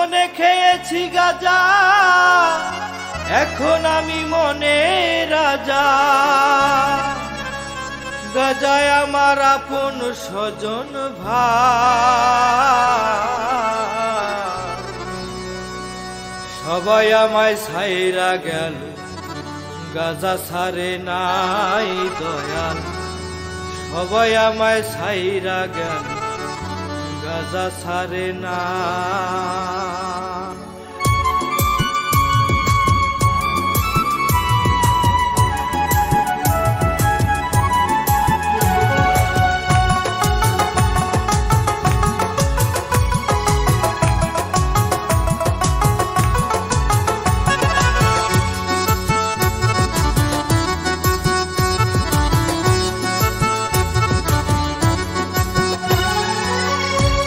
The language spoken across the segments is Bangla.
জীবনে খেয়েছি গাঁজা, এখন আমি মনে রাজা। গাঁজায় আমার আপন স্বজন ভাই, সবাই আমায় ছাইরা গেল, গাঁজা ছাড়ে নাই দয়াল। সবাই আমায় ছাইরা গেল, গাঁজা ছাড়ে না।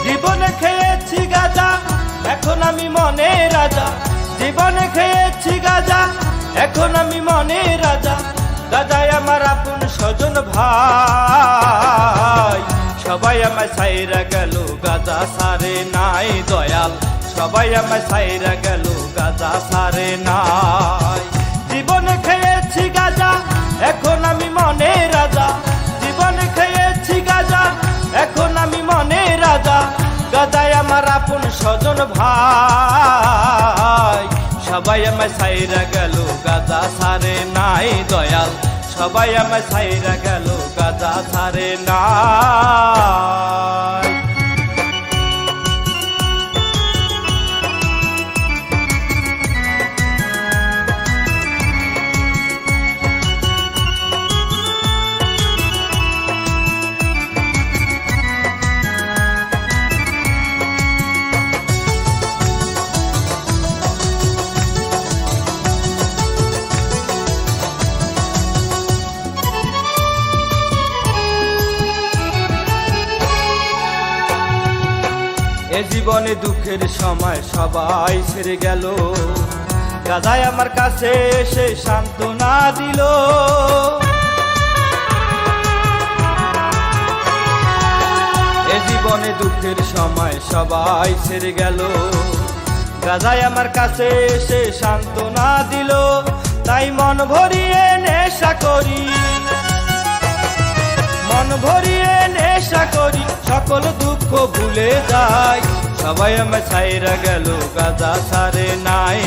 জীবনে খেয়েছি গাঁজা, এখন আমি মনে রাজা। জীবনে খেয়েছি গাঁজা, এখন আমি মনে রাজা। গাঁজায় আমার আপন স্বজন ভাই, সবাই আমায় ছাইরা গেল, গাঁজা ছাড়ে নাই দয়াল। সবাই আমায় ছাইরা গেল, গাঁজা ছাড়ে নাই। জীবনে খেয়েছি গাঁজা, এখন আমি মনে রাজা। জীবনে খেয়েছি গাঁজা, এখন আমি মনে রাজা। গাঁজায় আমার আপন স্বজন ভাই, সবাই আমায় ছাইরা গেল, গাঁজা ছাড়ে নাই দয়াল। সবাই আমায় ছাইরা গেল, গাঁজা ছাড়ে নাই। এ জীবনে দুঃখের সময় সবাই ছেড়ে গেল, গাঁজায় আমার কাছে এসে সান্ত্বনা দিল। এ জীবনে দুঃখের সময় সবাই ছেড়ে গেল, গাঁজায় আমার কাছে এসে সান্ত্বনা দিল। তাই মন ভরিয়ে নেশা করি, মন ভরিয়ে নেশা করি, সকল দুঃখ ভুলে যাই। সবাই আমায় ছাইরা গেল, গাঁজা ছাড়ে নাই।